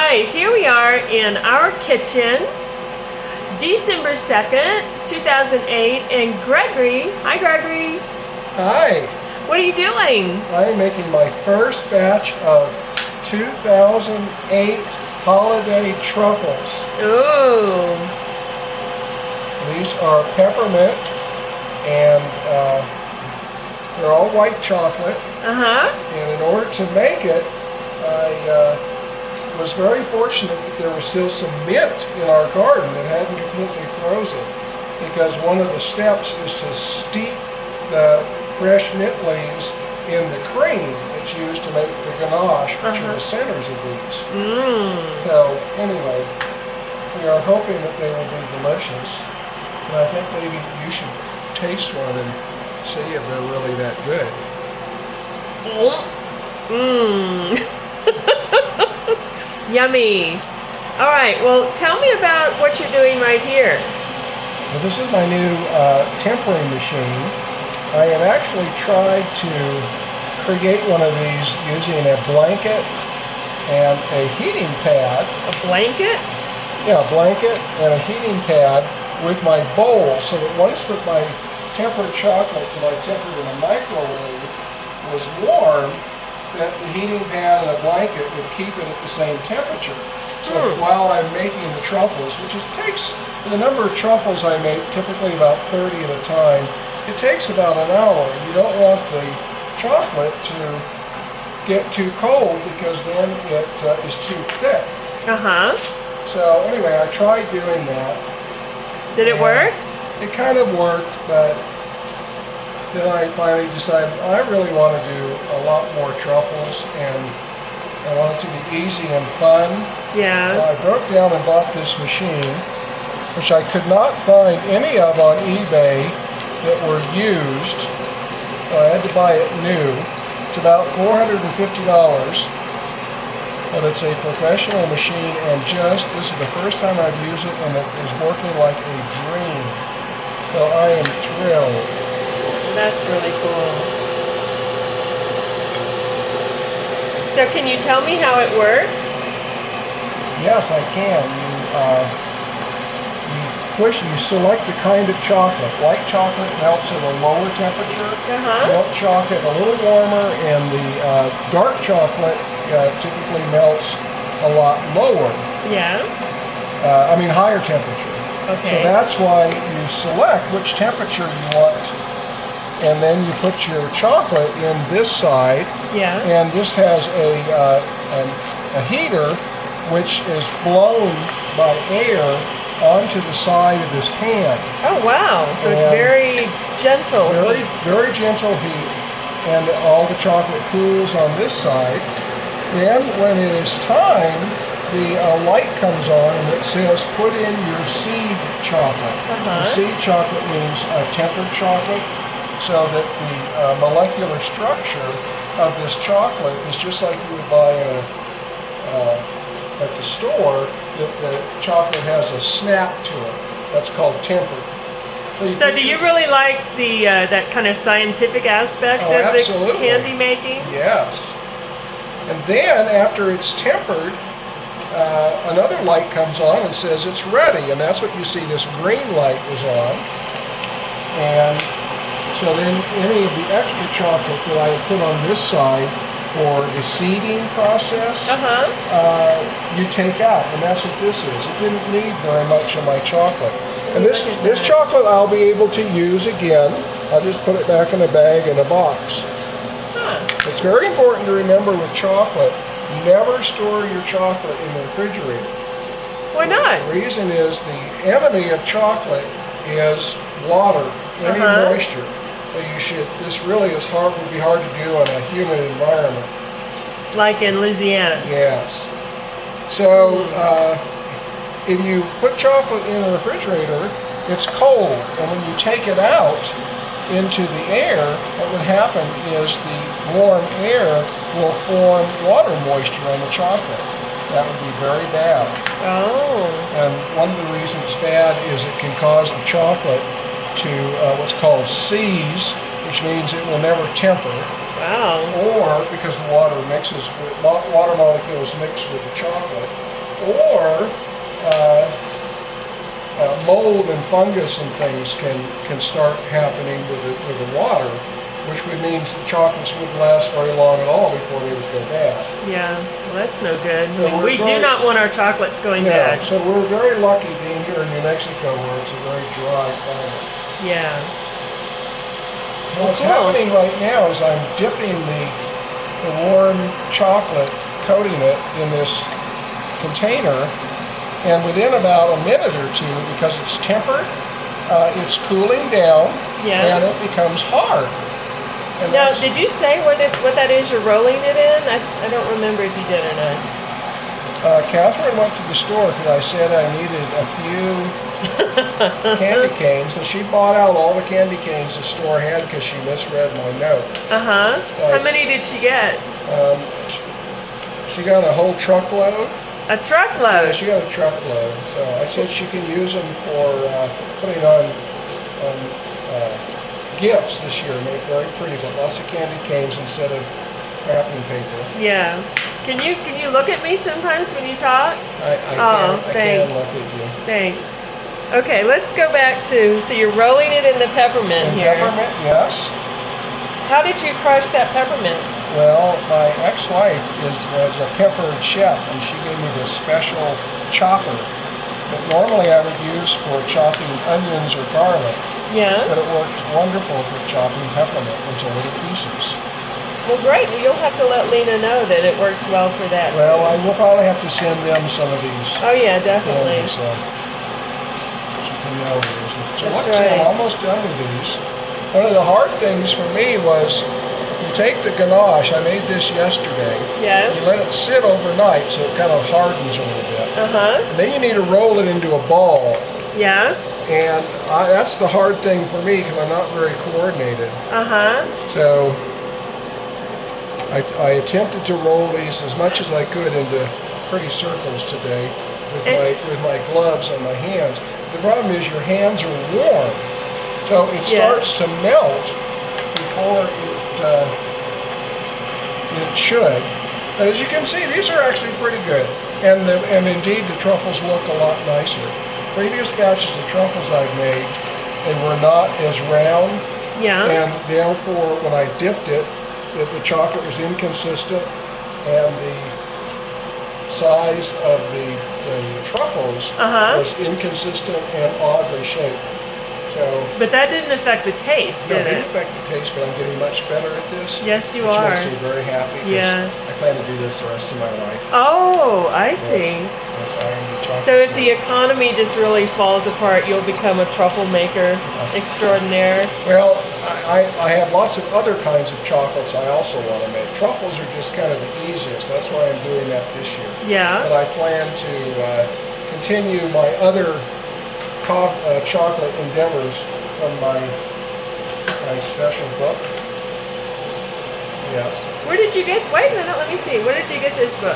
right, here we are in our kitchen, December 2nd, 2008, and Gregory, hi Gregory. Hi. What are you doing? I am making my first batch of 2008 Holiday Truffles. Ooh. These are peppermint and they're all white chocolate. And in order to make it, I was very fortunate that there was still some mint in our garden that hadn't completely frozen, because one of the steps is to steep the fresh mint leaves in the cream that's used to make the ganache, which are the centers of these. So anyway, we are hoping that they will be delicious, and I think maybe you should taste one and see if they're really that good. Yummy. All right, well, tell me about what you're doing right here. Well, this is my new tempering machine. I have actually tried to create one of these using a blanket and a heating pad. A blanket? Yeah, a blanket and a heating pad with my bowl, so that once that my tempered chocolate that I tempered in a microwave was warm, that the heating pad and a blanket would keep it at the same temperature. So while I'm making the truffles, which takes, for the number of truffles I make, typically about 30 at a time, it takes about an hour. You don't want the chocolate to get too cold, because then it is too thick. So anyway, I tried doing that. Did it work? It kind of worked, but then I finally decided I really want to do a lot more truffles, and I want it to be easy and fun. Yeah. So I broke down and bought this machine, which I could not find any of on eBay that were used. So I had to buy it new. It's about $450, but it's a professional machine, and this is the first time I've used it, and it is working like a dream. So I am thrilled. That's really cool. So can you tell me how it works? Yes, I can. You select the kind of chocolate. White chocolate melts at a lower temperature. Milk chocolate a little warmer, and the dark chocolate typically melts a lot lower. Yeah. I mean higher temperature. Okay. So that's why you select which temperature you want, and then you put your chocolate in this side. Yeah. And this has a heater which is blown by air onto the side of this pan. Oh wow! So it's very gentle. Very, very gentle heat, and all the chocolate cools on this side. Then, when it is time, the light comes on and it says, "Put in your seed chocolate." The seed chocolate means tempered chocolate, so that the molecular structure of this chocolate is just like you would buy at the store. The chocolate has a snap to it. That's called tempered. So do you really like the that kind of scientific aspect of the candy making? Yes. And then after it's tempered, another light comes on and says it's ready, and that's what you see. This green light is on, and so then any of the extra chocolate that I put on this side for the seeding process, you take out, and that's what this is. It didn't need very much of my chocolate. And this chocolate I'll be able to use again. I'll just put it back in a bag in a box. It's very important to remember with chocolate, never store your chocolate in the refrigerator. Why not? The reason is the enemy of chocolate is water, any moisture. So this really would be hard to do in a humid environment. Like in Louisiana? Yes. So if you put chocolate in the refrigerator, it's cold, and when you take it out into the air, what would happen is the warm air will form water moisture on the chocolate. That would be very bad. And one of the reasons it's bad is it can cause the chocolate to what's called seize, which means it will never temper. Wow. Or because the water molecules mix with the chocolate, or mold and fungus and things can start happening with the water, which would mean the chocolates wouldn't last very long at all before they would go bad. Yeah, well, that's no good. So we do not want our chocolates going bad. So we're very lucky being here in New Mexico, where it's a very dry climate. Yeah. What's happening right now is I'm dipping the warm chocolate, coating it in this container, and within about a minute or two, because it's tempered, it's cooling down, and it becomes hard. And now, did you say what that is you're rolling it in? I don't remember if you did or not. Catherine went to the store because I said I needed a few candy canes, and she bought out all the candy canes the store had because she misread my note. Uh-huh. So how many did she get? She got a whole truckload. A truckload? Yeah, she got a truckload. So I said she can use them for putting on gifts this year, make very pretty, but lots of candy canes instead of wrapping paper. Yeah. Can you look at me sometimes when you talk? I can look at you. Thanks. Okay, let's go back to, so you're rolling it in the peppermint here. Peppermint, yes. How did you crush that peppermint? Well, my ex-wife was a pepper chef, and she gave me this special chopper that normally I would use for chopping onions or garlic. Yeah. But it works wonderful for chopping peppermint into little pieces. Well, great. Well, you'll have to let Lena know that it works well for that. Well, I will probably have to send them some of these. Oh, yeah, definitely. So she can know these. So That's right. right. I'm almost done with these. One of the hard things for me was you take the ganache. I made this yesterday. Yeah. You let it sit overnight so it kind of hardens a little bit. Uh-huh. And then you need to roll it into a ball. Yeah. And that's the hard thing for me because I'm not very coordinated. Uh-huh. So I attempted to roll these as much as I could into pretty circles today with my gloves on my hands. The problem is your hands are warm, so it starts to melt before it should. But as you can see, these are actually pretty good, and indeed the truffles look a lot nicer. Previous batches of truffles I've made, they were not as round, and therefore when I dipped it, the chocolate was inconsistent, and the size of the truffles was inconsistent and oddly shaped. But that didn't affect the taste, did it? No, it didn't affect the taste, but I'm getting much better at this. Yes, you are. Which makes me very happy. Yeah. I plan to do this the rest of my life. Oh, I see. Yes, I am the chocolate. So if the economy just really falls apart, you'll become a truffle maker extraordinaire. Well, I have lots of other kinds of chocolates I also want to make. Truffles are just kind of the easiest. That's why I'm doing that this year. Yeah. But I plan to continue my other chocolate endeavors from my special book. Yes. Where did you get? Wait a minute. Let me see. Where did you get this book?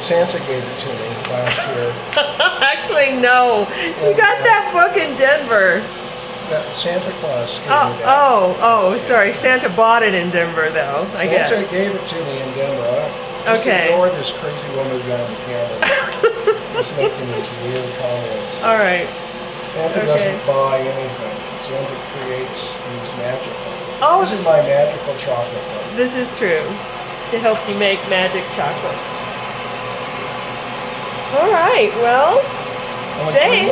Santa gave it to me last year. Actually, no. You got that book in Denver. That Santa Claus gave me that. Oh, sorry. Santa bought it in Denver, though, I guess. Santa gave it to me in Denver. Just ignore this crazy woman behind the camera. Just making these weird comments. All right. Santa doesn't buy anything. Santa creates these magical. Oh. This is my magical chocolate book. This is true. To help you make magic chocolates. All right. Well, thanks.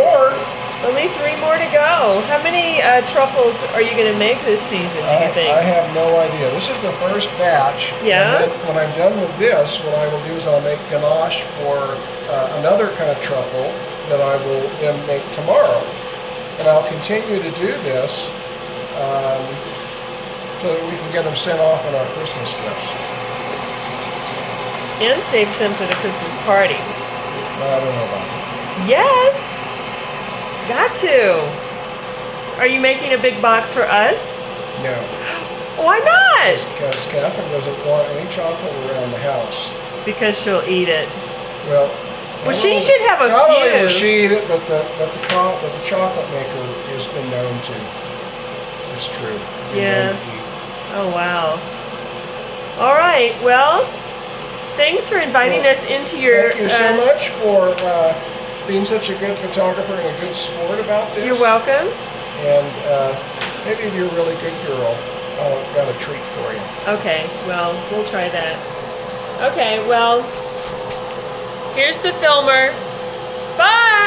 Only 3 more to go. How many truffles are you going to make this season, do you think? I have no idea. This is the first batch. Yeah? And then when I'm done with this, what I will do is I'll make ganache for another kind of truffle that I will then make tomorrow. And I'll continue to do this so that we can get them sent off on our Christmas gifts. And save some for the Christmas party. I don't know about that. Yes! Got to. Are you making a big box for us? No. Why not? Because Catherine doesn't want any chocolate around the house. Because she'll eat it. Well, she should have a few. Not only will she eat it, but the chocolate maker has been known to. It's true. Yeah. Oh, wow. All right. Well, Thanks for inviting us into your... Thank you so much for being such a good photographer and a good sport about this. You're welcome. And maybe if you're a really good girl, I've got a treat for you. Okay, well, we'll try that. Okay, well, here's the filmer. Bye!